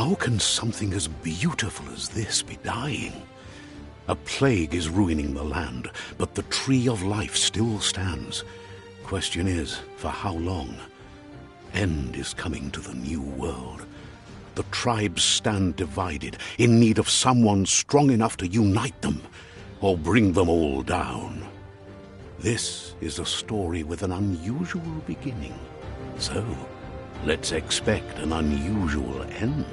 How can something as beautiful as this be dying? A plague is ruining the land, but the tree of life still stands. Question is, for how long? End is coming to the new world. The tribes stand divided, in need of someone strong enough to unite them, or bring them all down. This is a story with an unusual beginning. So, let's expect an unusual end.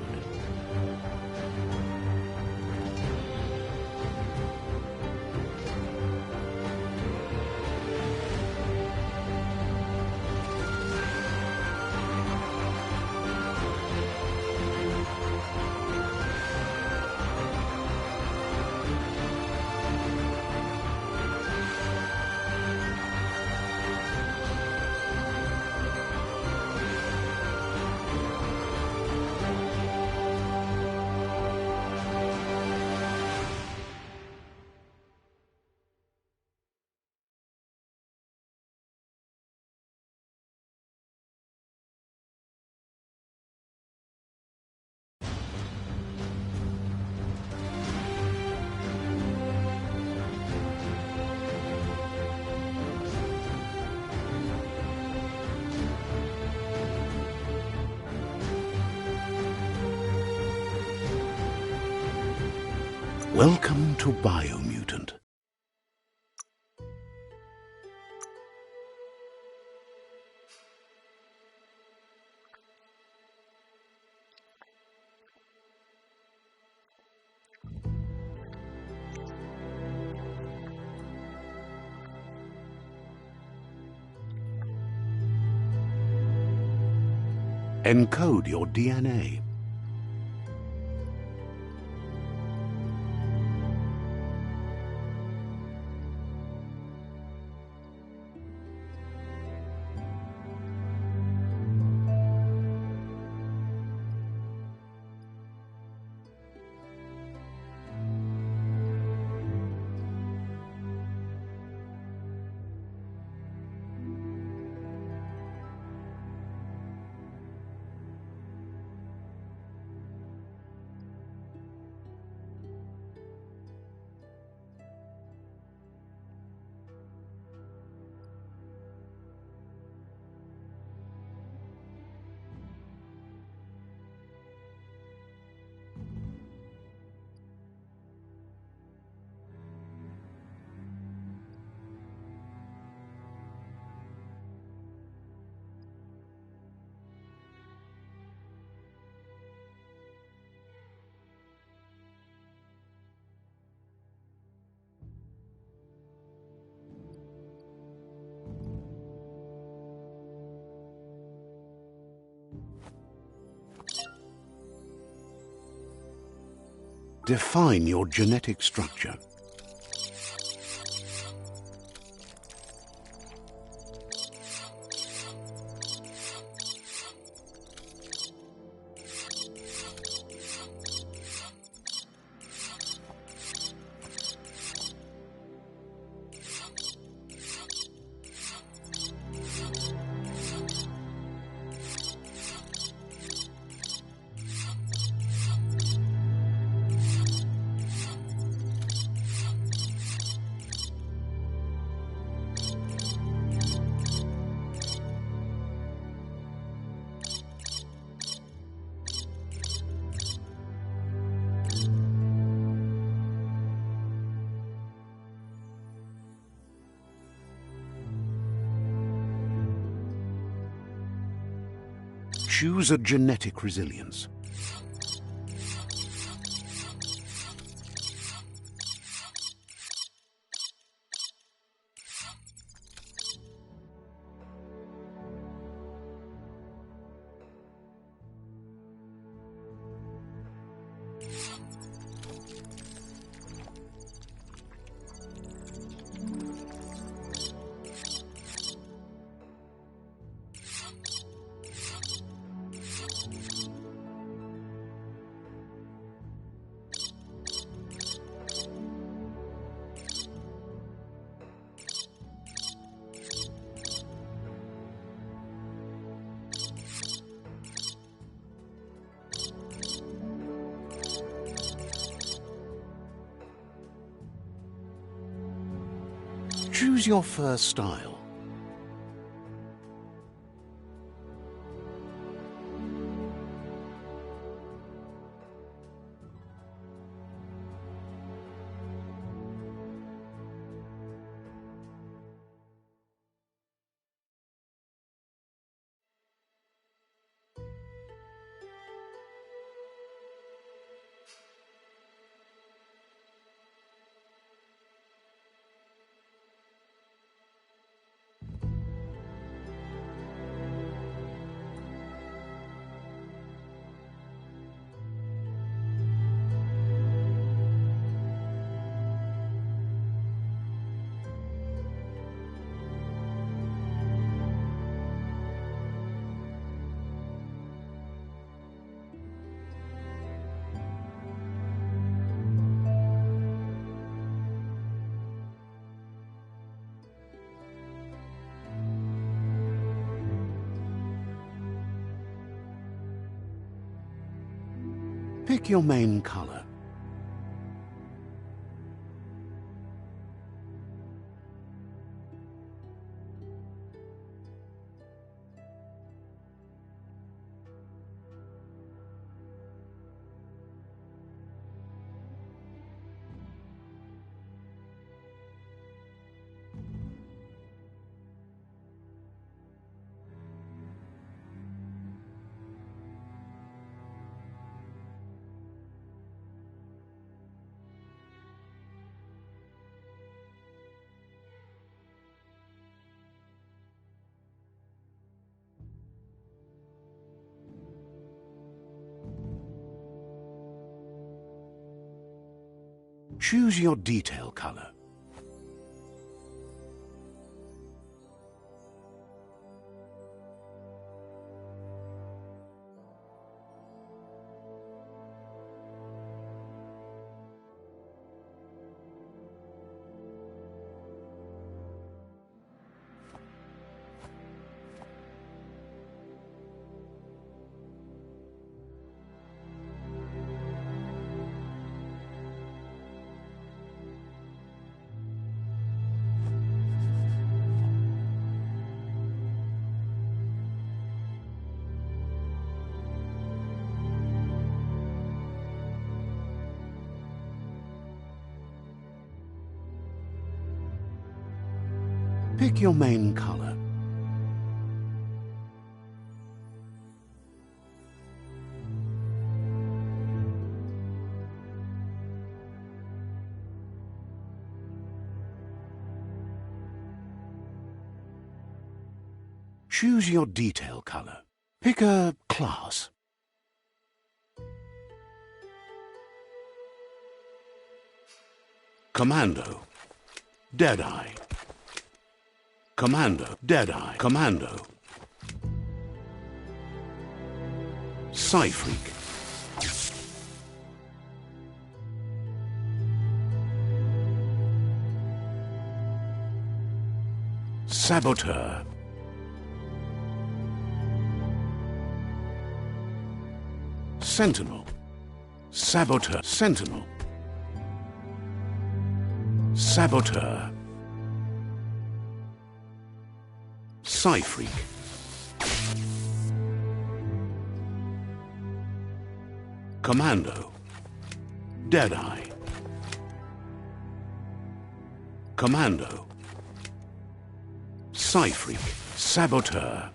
Welcome to Biomutant. Encode your DNA. Define your genetic structure. Choose a genetic resilience. Choose your first style. Pick your main color. Choose your detail color. Pick your main color. Choose your detail color. Pick a class. Commando. Deadeye. Commando. Deadeye. Commando. Psy-Freak. Saboteur. Sentinel. Saboteur. Sentinel. Saboteur. Psy-Freak. Commando. Deadeye. Commando. Psy-Freak. Saboteur.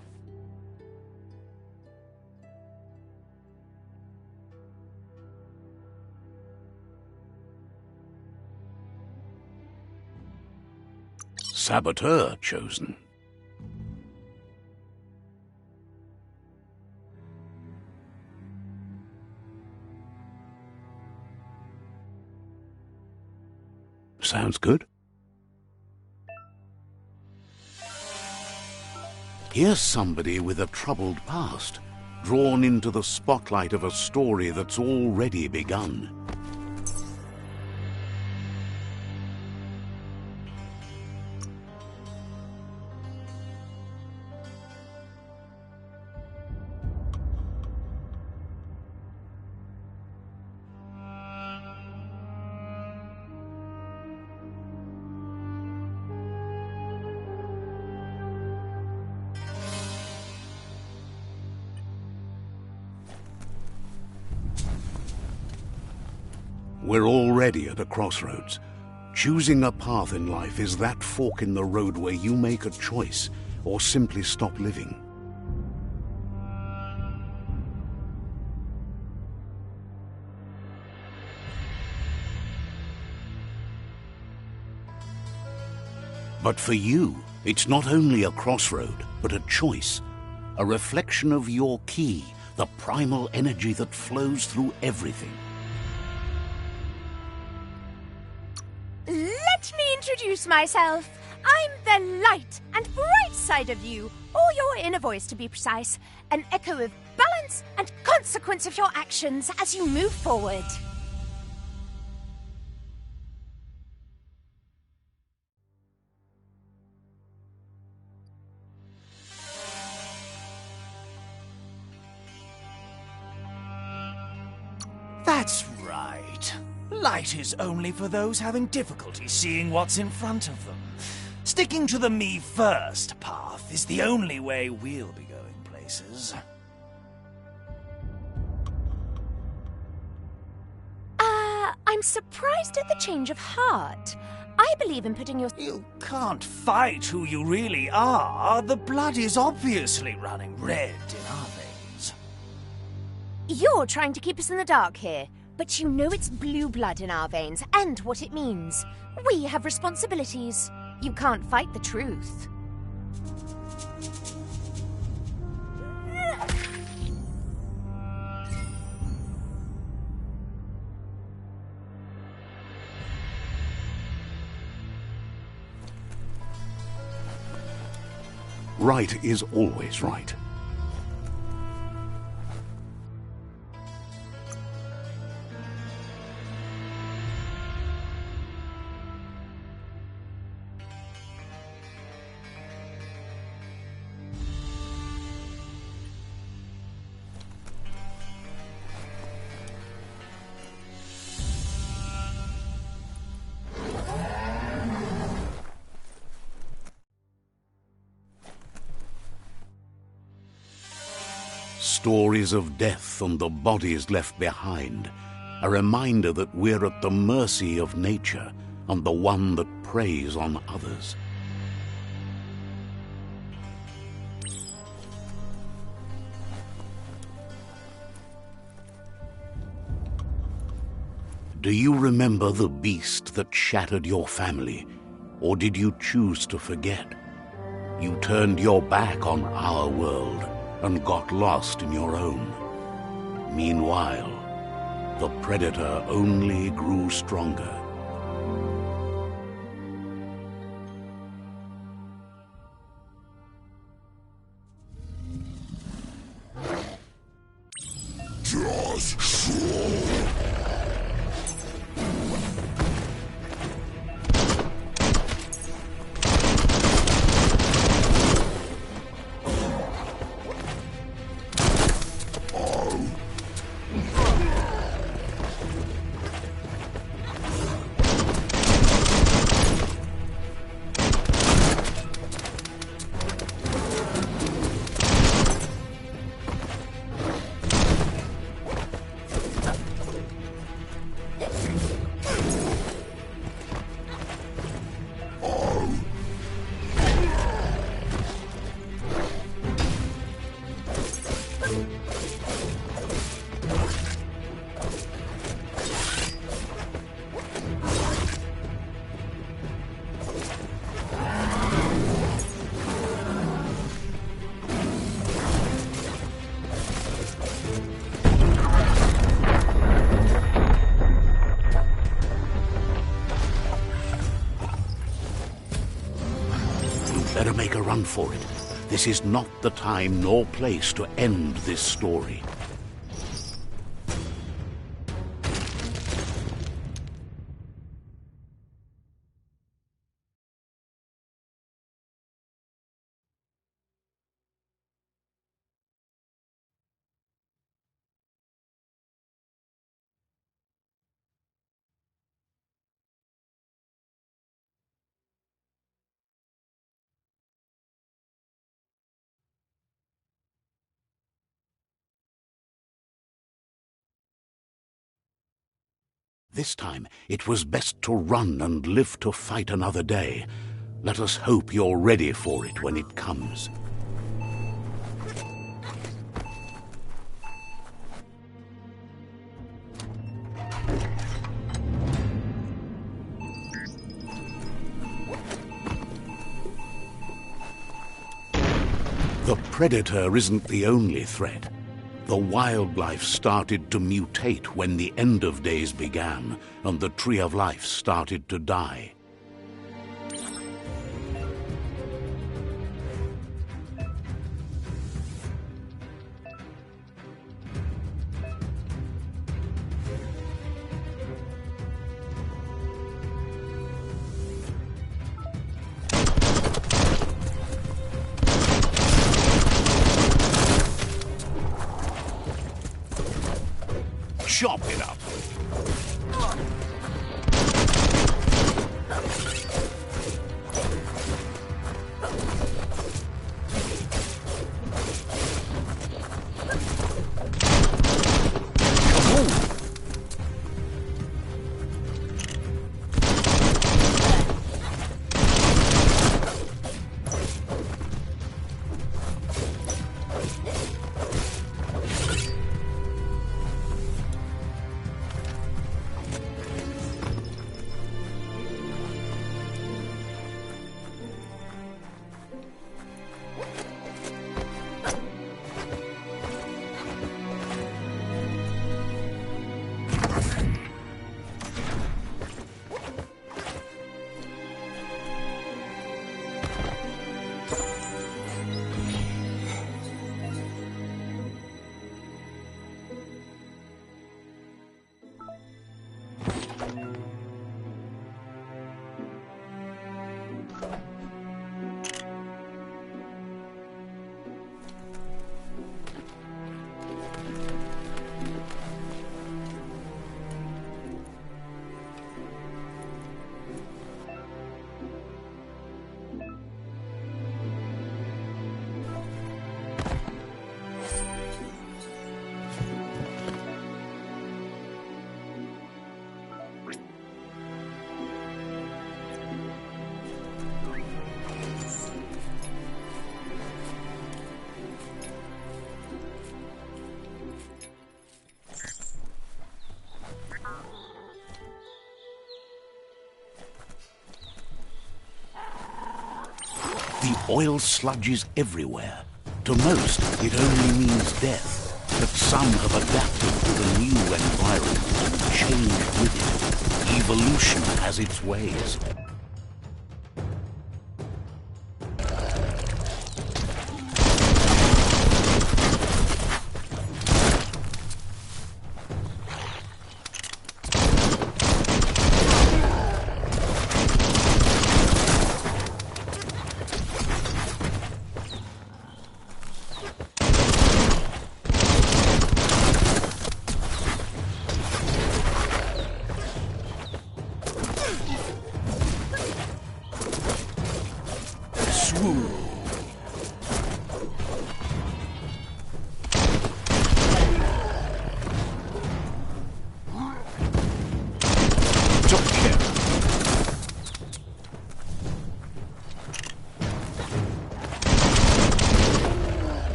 Saboteur chosen. Sounds good. Here's somebody with a troubled past, drawn into the spotlight of a story that's already begun. We're already at a crossroads. Choosing a path in life is that fork in the road where you make a choice or simply stop living. But for you, it's not only a crossroad, but a choice. A reflection of your ki, the primal energy that flows through everything. Let me introduce myself. I'm the light and bright side of you, or your inner voice to be precise, an echo of balance and consequence of your actions as you move forward. That's right. Light is only for those having difficulty seeing what's in front of them. Sticking to the me first path is the only way we'll be going places. I'm surprised at the change of heart. I believe in putting your... You can't fight who you really are. The blood is obviously running red in our veins. You're trying to keep us in the dark here, but you know it's blue blood in our veins and what it means. We have responsibilities. You can't fight the truth. Right is always right. Stories of death and the bodies left behind, a reminder that we're at the mercy of nature and the one that preys on others. Do you remember the beast that shattered your family, or did you choose to forget? You turned your back on our world and got lost in your own. Meanwhile, the predator only grew stronger. Better make a run for it. This is not the time nor place to end this story. This time, it was best to run and live to fight another day. Let us hope you're ready for it when it comes. The predator isn't the only threat. The wildlife started to mutate when the end of days began, and the Tree of Life started to die. Chop it up. The oil sludges everywhere. To most, it only means death. But some have adapted to the new environment and changed with it. Evolution has its ways.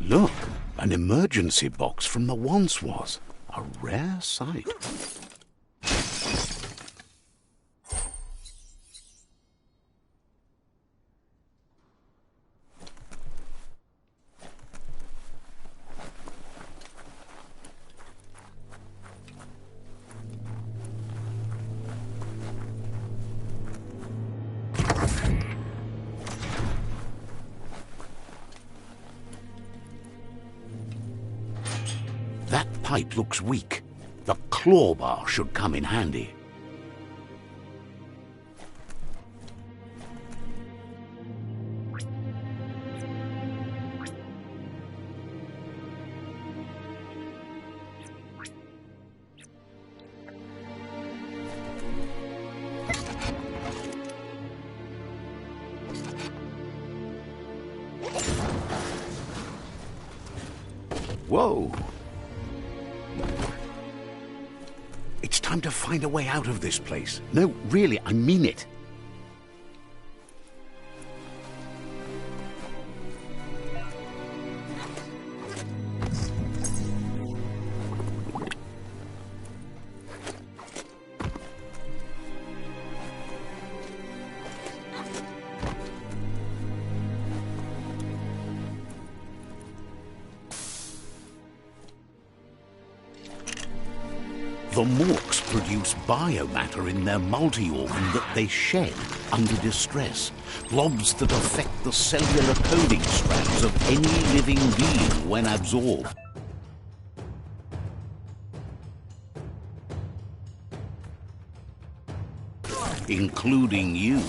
Look, an emergency box from the once was. A rare sight. That pipe looks weak. The claw bar should come in handy. Whoa! It's time to find a way out of this place. No, really, I mean it. The Morks produce biomatter in their multi-organ that they shed under distress. Blobs that affect the cellular coding strands of any living being when absorbed. Including you.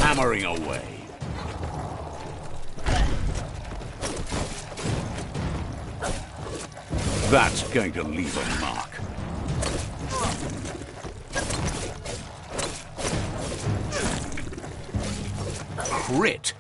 Hammering away. That's going to leave a mark. Crit.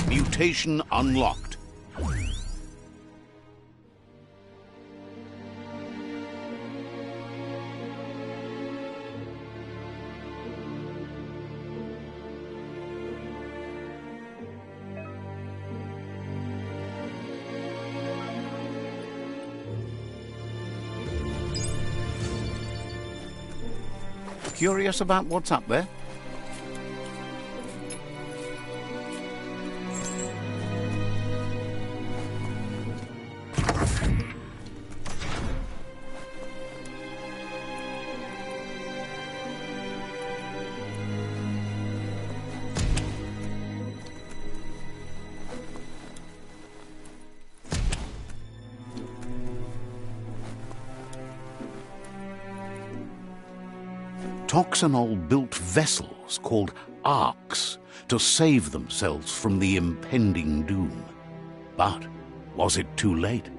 Mutation unlocked. Curious about what's up there? Toxanol built vessels called arks to save themselves from the impending doom. But was it too late?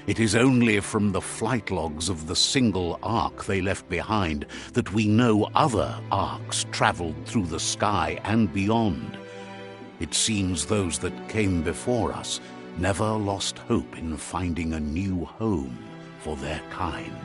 It is only from the flight logs of the single ark they left behind that we know other arks traveled through the sky and beyond. It seems those that came before us never lost hope in finding a new home for their kind.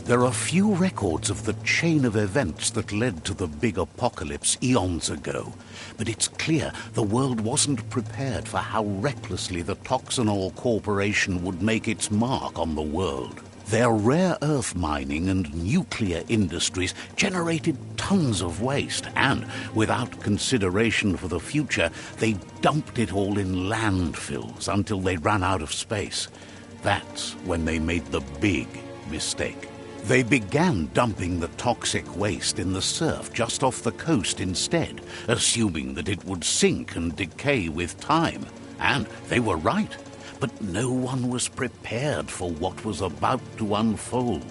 There are few records of the chain of events that led to the big apocalypse eons ago, but it's clear the world wasn't prepared for how recklessly the Toxanol Corporation would make its mark on the world. Their rare earth mining and nuclear industries generated tons of waste, and, without consideration for the future, they dumped it all in landfills until they ran out of space. That's when they made the big mistake. They began dumping the toxic waste in the surf just off the coast instead, assuming that it would sink and decay with time. And they were right. But no one was prepared for what was about to unfold.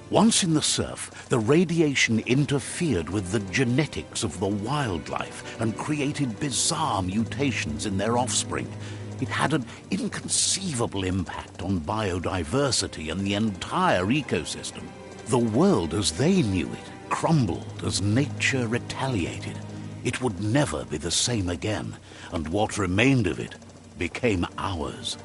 Once in the surf, the radiation interfered with the genetics of the wildlife and created bizarre mutations in their offspring. It had an inconceivable impact on biodiversity and the entire ecosystem. The world as they knew it crumbled as nature retaliated. It would never be the same again, and what remained of it became ours.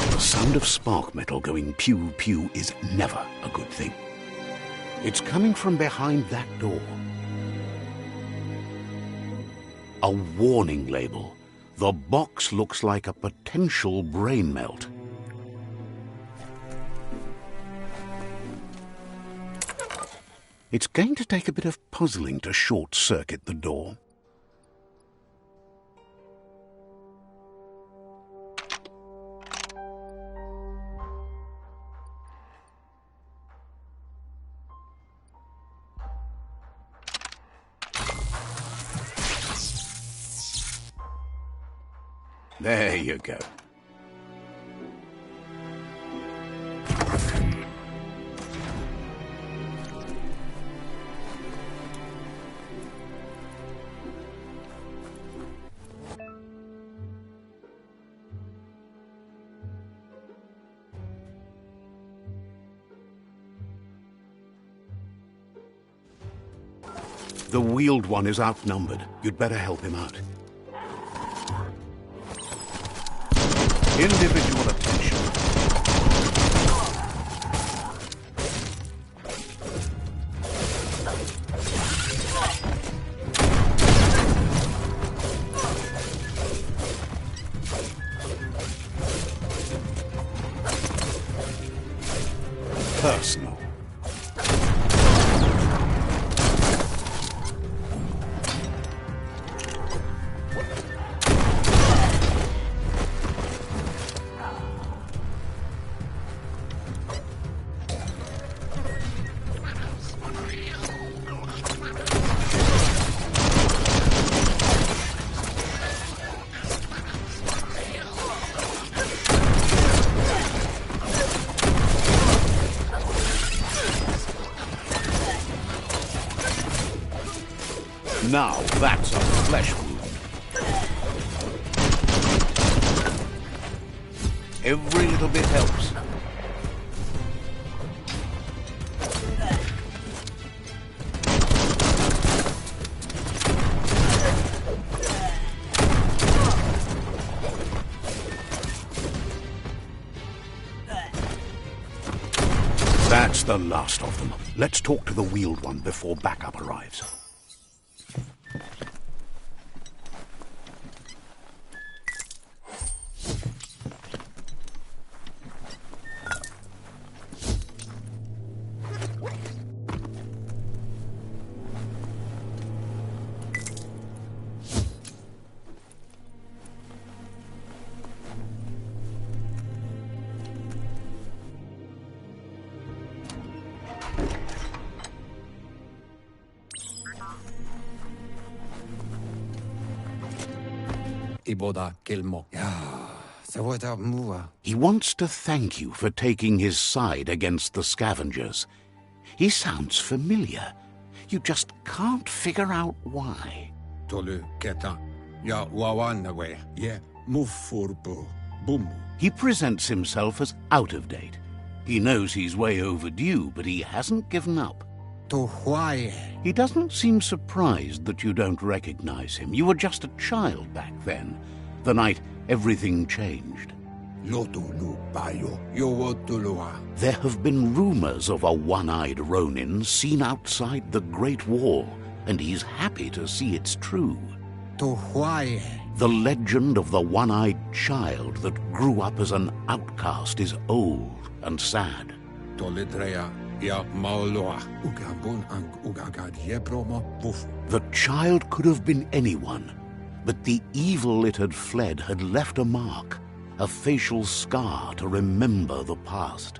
The sound of spark metal going pew-pew is never a good thing. It's coming from behind that door. A warning label. The box looks like a potential brain melt. It's going to take a bit of puzzling to short-circuit the door. There you go. The wheeled one is outnumbered. You'd better help him out. Individual attention. personal. Now that's a flesh wound. Every little bit helps. That's the last of them. Let's talk to the wheeled one before backup arrives. Iboda Kelmo. He wants to thank you for taking his side against the scavengers. He sounds familiar. You just can't figure out why. Tolu Keta. Ya Wawanawe. Ye Mufurbu. Boom. He presents himself as out of date. He knows he's way overdue, but he hasn't given up. To why? He doesn't seem surprised that you don't recognize him. You were just a child back then, the night everything changed. Lotulu Bayo. Yowotulua. There have been rumors of a one-eyed Ronin seen outside the Great Wall, and he's happy to see it's true. To why? The legend of the one-eyed child that grew up as an outcast is old and sad. Tolidrea. Ya Maoloa. Ugabun and Ugagad Yebromo Woof. The child could have been anyone, but the evil it had fled had left a mark, a facial scar to remember the past.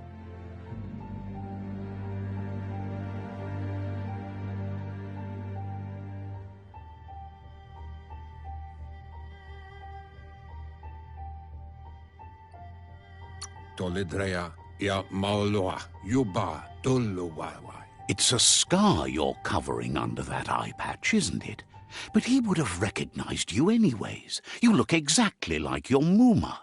Tolidrea. Ya Maoloa. Yuba Tuluwawa. It's a scar you're covering under that eye patch, isn't it? But he would have recognized you anyways. You look exactly like your Muma.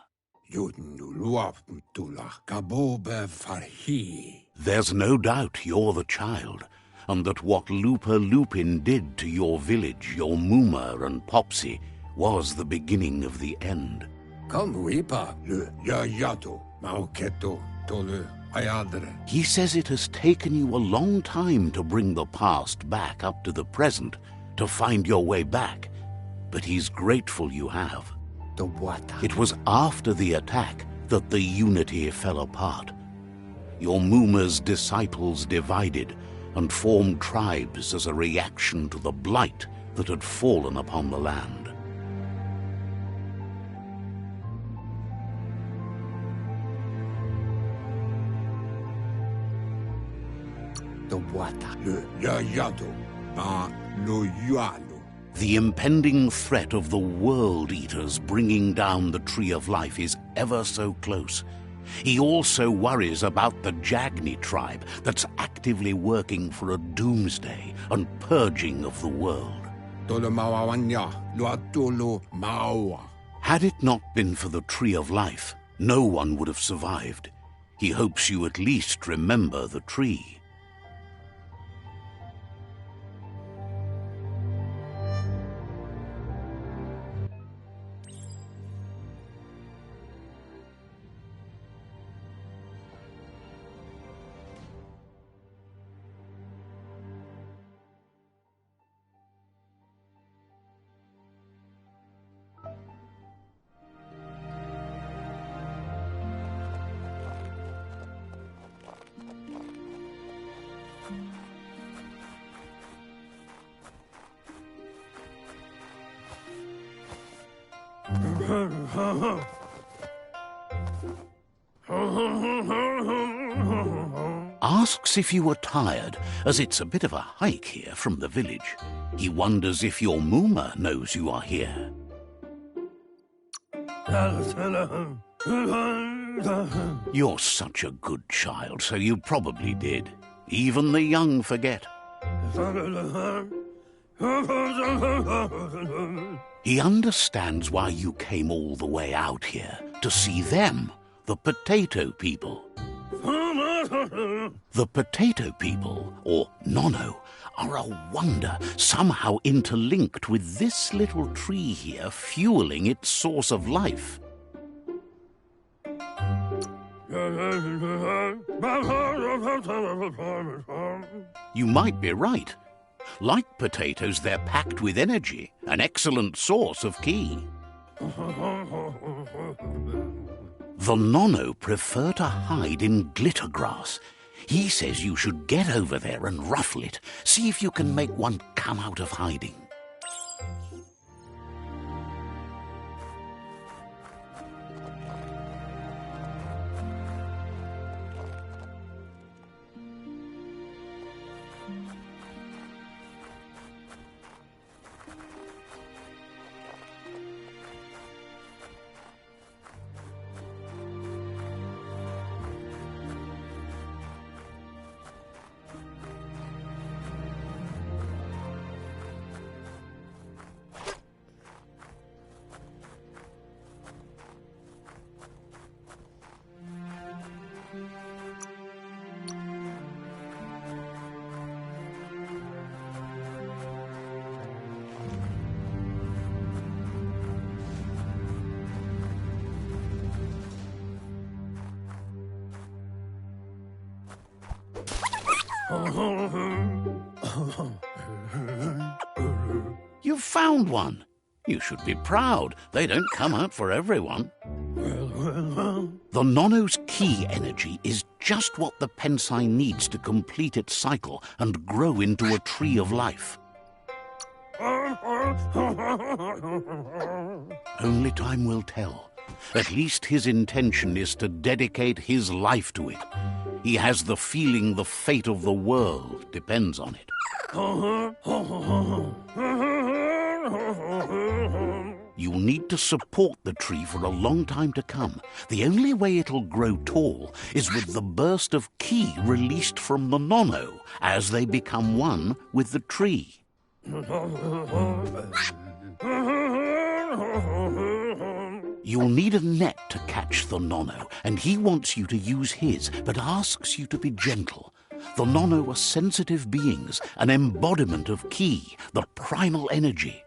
Yudnuluaptula Kabobe Farhi. There's no doubt you're the child, and that what Lupa Lupin did to your village, your Muma and Popsy, was the beginning of the end. Come Wipa. Ya Yato. Mauketo. Tolu. Ayadre. He says it has taken you a long time to bring the past back up to the present, to find your way back, but he's grateful you have. The what? It was after the attack that the unity fell apart. Your Muma's disciples divided and formed tribes as a reaction to the blight that had fallen upon the land. The what? Le Yayato. Ba no Yualo. The impending threat of the World Eaters bringing down the Tree of Life is ever so close. He also worries about the Jagni tribe that's actively working for a doomsday and purging of the world. Tolomawanya. Luatolo Mawa. Had it not been for the Tree of Life, no one would have survived. He hopes you at least remember the tree. Asks if you are tired, as it's a bit of a hike here from the village. He wonders if your Mooma knows you are here. You're such a good child, so you probably did. Even the young forget. He understands why you came all the way out here, to see them, the potato people. The potato people, or Nono, are a wonder, somehow interlinked with this little tree here, fueling its source of life. You might be right. Like potatoes, they're packed with energy, an excellent source of ki. The Nono prefer to hide in glitter grass. He says you should get over there and ruffle it. See if you can make one come out of hiding. You've found one. You should be proud. They don't come out for everyone. The Nono's ki energy is just what the Pensai needs to complete its cycle and grow into a tree of life. Only time will tell. At least his intention is to dedicate his life to it. He has the feeling the fate of the world depends on it. You'll need to support the tree for a long time to come. The only way it'll grow tall is with the burst of ki released from the Nono as they become one with the tree. You'll need a net to catch the Nono, and he wants you to use his, but asks you to be gentle. The Nono are sensitive beings, an embodiment of ki, the primal energy.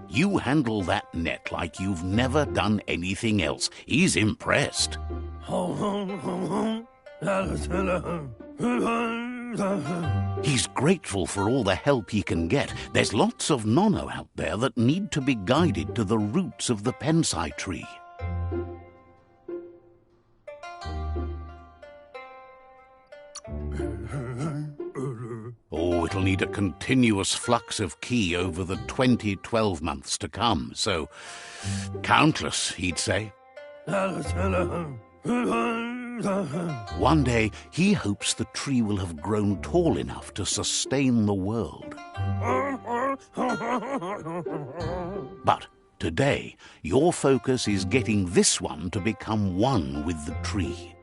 You handle that net like you've never done anything else. He's impressed. He's grateful for all the help he can get. There's lots of Nono out there that need to be guided to the roots of the Pensai tree. Oh, it'll need a continuous flux of ki over the 12 months to come, so countless, he'd say. One day, he hopes the tree will have grown tall enough to sustain the world. But today, your focus is getting this one to become one with the tree.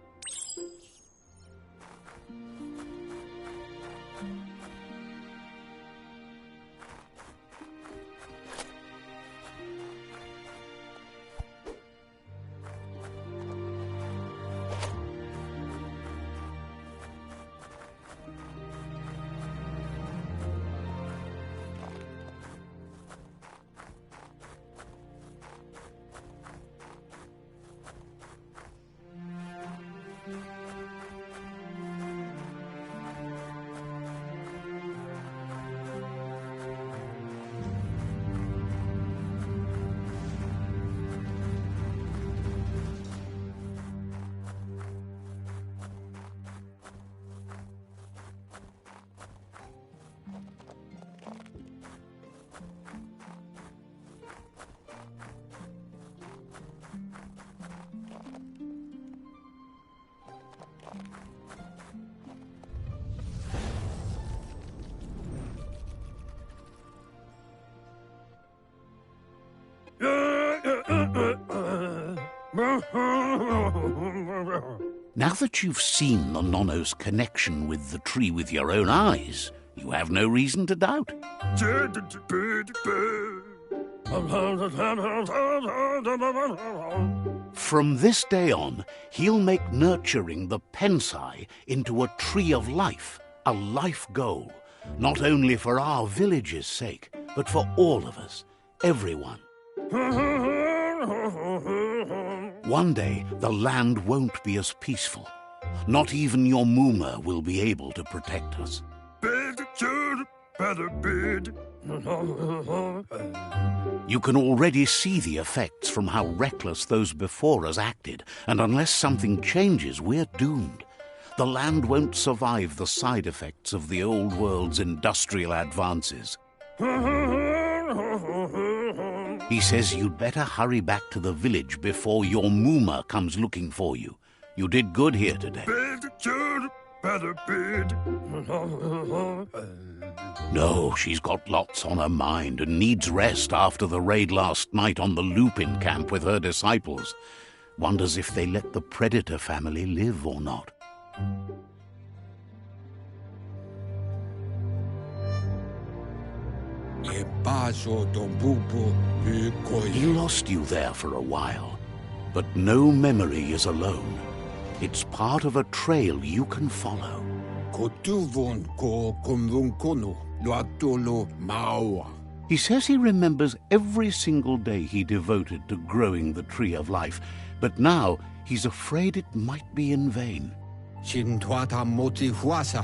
Now that you've seen the Nonno's connection with the tree with your own eyes, you have no reason to doubt. From this day on, he'll make nurturing the Pensai into a tree of life, a life goal, not only for our village's sake, but for all of us, everyone. One day, the land won't be as peaceful. Not even your Mooma will be able to protect us. You can already see the effects from how reckless those before us acted, and unless something changes, we're doomed. The land won't survive the side effects of the old world's industrial advances. He says you'd better hurry back to the village before your Mooma comes looking for you. You did good here today. No, she's got lots on her mind and needs rest after the raid last night on the Lupin camp with her disciples. Wonders if they let the Predator family live or not. He lost you there for a while, but no memory is alone. It's part of a trail you can follow. He says he remembers every single day he devoted to growing the Tree of Life, but now he's afraid it might be in vain.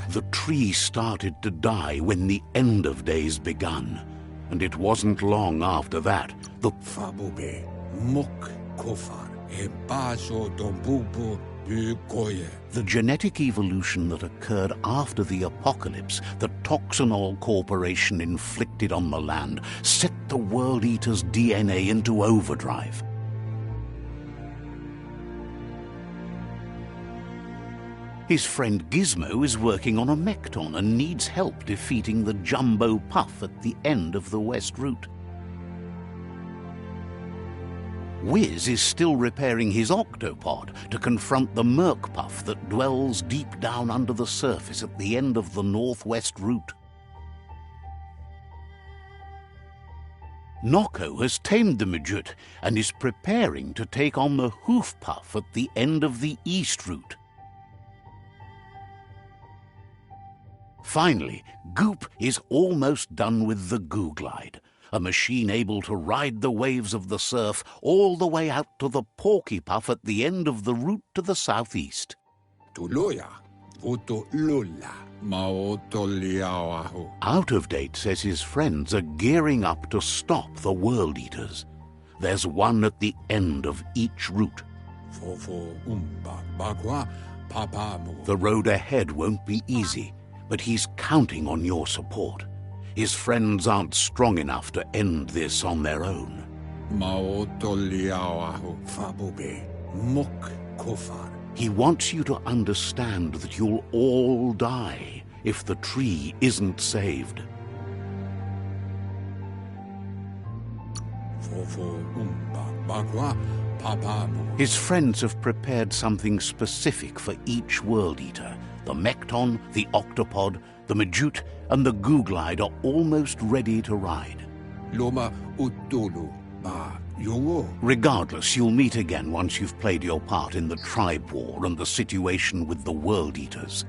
The tree started to die when the end of days begun, and it wasn't long after that the genetic evolution that occurred after the apocalypse that Toxinol Corporation inflicted on the land set the World Eater's DNA into overdrive. His friend Gizmo is working on a Mekton and needs help defeating the Jumbo Puff at the end of the West Route. Wiz is still repairing his octopod to confront the Merc Puff that dwells deep down under the surface at the end of the Northwest Route. Noko has tamed the Majut and is preparing to take on the Hoof Puff at the end of the East Route. Finally, Goop is almost done with the Googlide, a machine able to ride the waves of the surf all the way out to the Porky Puff at the end of the route to the southeast. Out of Date says his friends are gearing up to stop the World Eaters. There's one at the end of each route. The road ahead won't be easy, but he's counting on your support. His friends aren't strong enough to end this on their own. He wants you to understand that you'll all die if the tree isn't saved. His friends have prepared something specific for each World Eater. The Mekton, the Octopod, the Majut, and the Googlide are almost ready to ride. Regardless, you'll meet again once you've played your part in the tribe war and the situation with the World Eaters.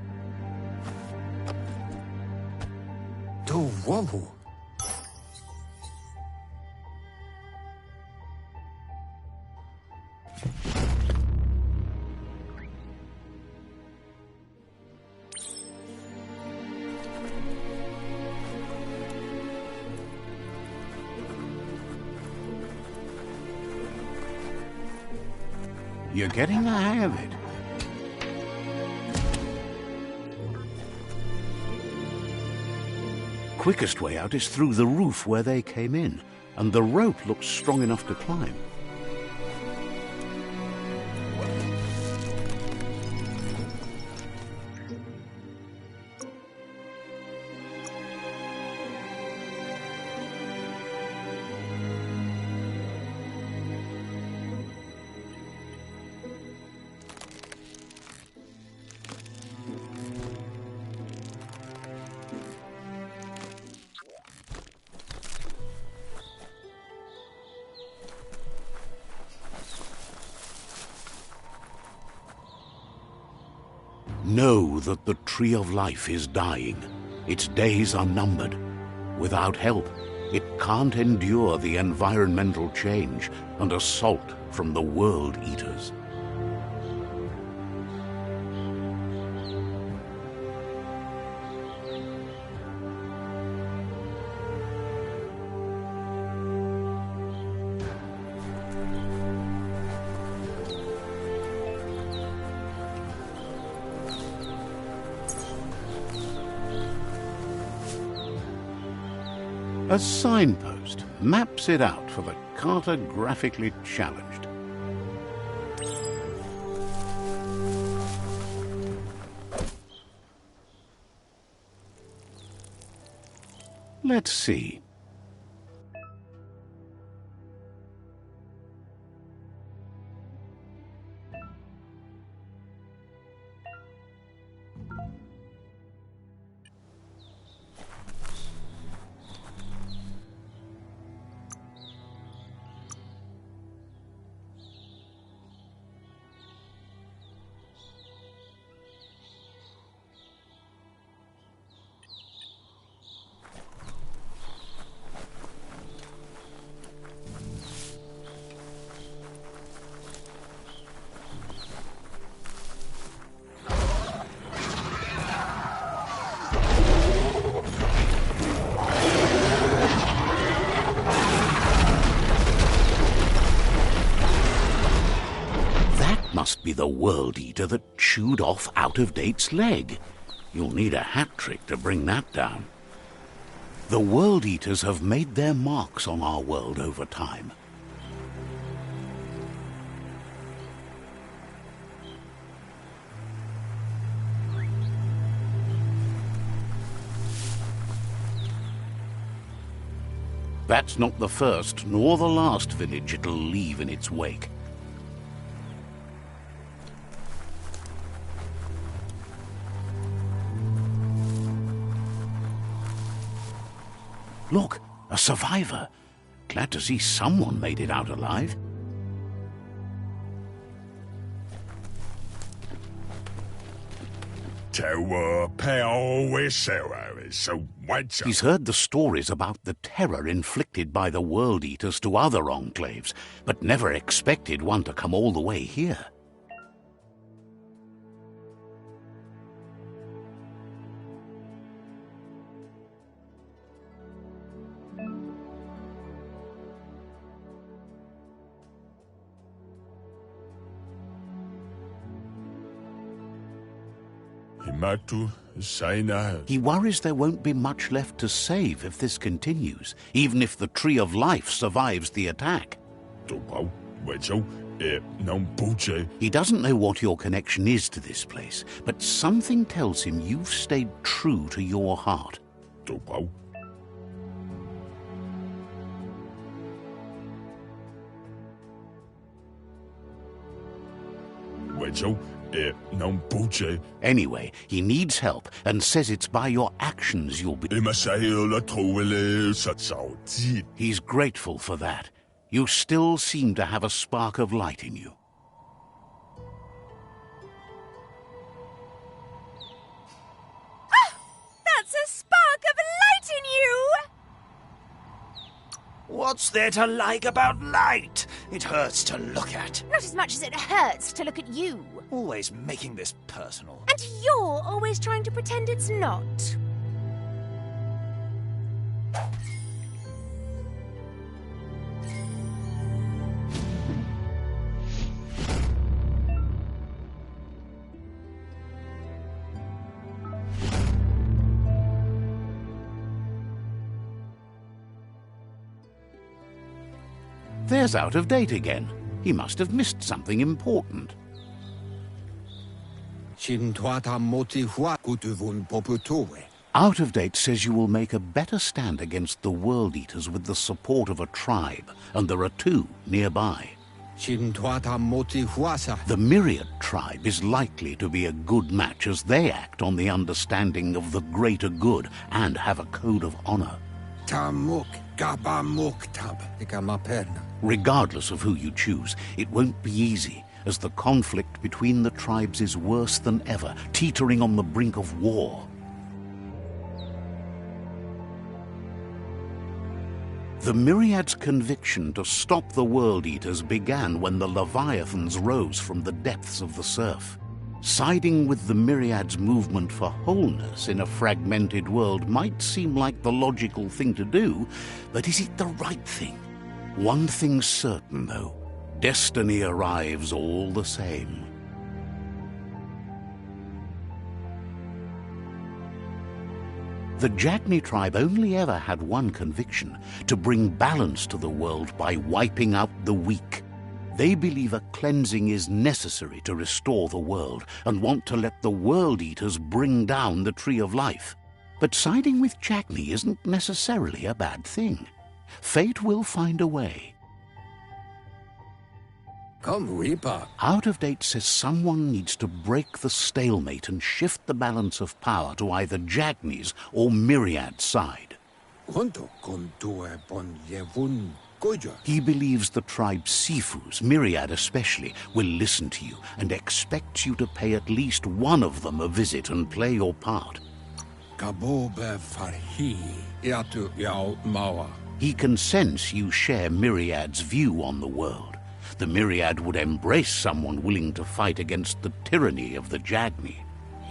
You're getting the hang of it. Quickest way out is through the roof where they came in, and the rope looks strong enough to climb. Know that the Tree of Life is dying. Its days are numbered. Without help, it can't endure the environmental change and assault from the World Eaters. A signpost maps it out for the cartographically challenged. Let's see. Must be the World Eater that chewed off Out-of-Date's leg. You'll need a hat trick to bring that down. The World Eaters have made their marks on our world over time. That's not the first nor the last village it'll leave in its wake. Look, a survivor. Glad to see someone made it out alive. He's heard the stories about the terror inflicted by the World Eaters to other enclaves, but never expected one to come all the way here. He worries there won't be much left to save if this continues, even if the Tree of Life survives the attack. He doesn't know what your connection is to this place, but something tells him you've stayed true to your heart. Anyway, he needs help and says it's by your actions you'll be... He's grateful for that. You still seem to have a spark of light in you. Ah! That's a spark of light in you! What's there to like about light? It hurts to look at. Not as much as it hurts to look at you. Always making this personal. And you're always trying to pretend it's not. There's Out-of-Date again. He must have missed something important. Out-of-Date says you will make a better stand against the World Eaters with the support of a tribe, and there are two nearby. The Myriad tribe is likely to be a good match as they act on the understanding of the greater good and have a code of honor. Regardless of who you choose, it won't be easy, as the conflict between the tribes is worse than ever, teetering on the brink of war. The Myriad's conviction to stop the World Eaters began when the Leviathans rose from the depths of the surf. Siding with the Myriad's movement for wholeness in a fragmented world might seem like the logical thing to do, but is it the right thing? One thing's certain, though. Destiny arrives all the same. The Jagni tribe only ever had one conviction: to bring balance to the world by wiping out the weak. They believe a cleansing is necessary to restore the world and want to let the World Eaters bring down the Tree of Life. But siding with Jagni isn't necessarily a bad thing. Fate will find a way. Come, Reaper. Out of Date says someone needs to break the stalemate and shift the balance of power to either Jagni's or Myriad's side. Junto con tu bon yevun goja. He believes the tribe's Sifus, Myriad especially, will listen to you and expects you to pay at least one of them a visit and play your part. Kabobe farhi. Iatu yao mawa. He can sense you share Myriad's view on the world. The Myriad would embrace someone willing to fight against the tyranny of the Jagni.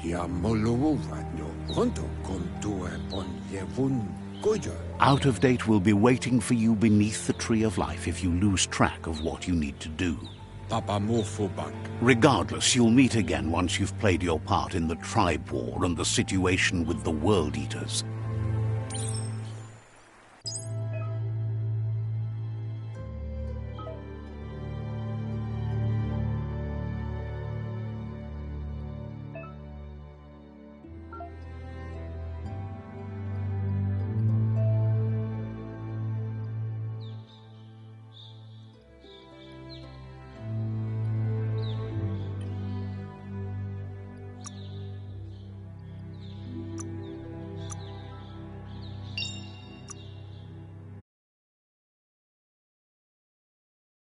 Ya molo vanyo. Junto con tu bon yevun goja. Out of Date will be waiting for you beneath the Tree of Life if you lose track of what you need to do. Papa mofobak. Regardless, you'll meet again once you've played your part in the tribe war and the situation with the World Eaters.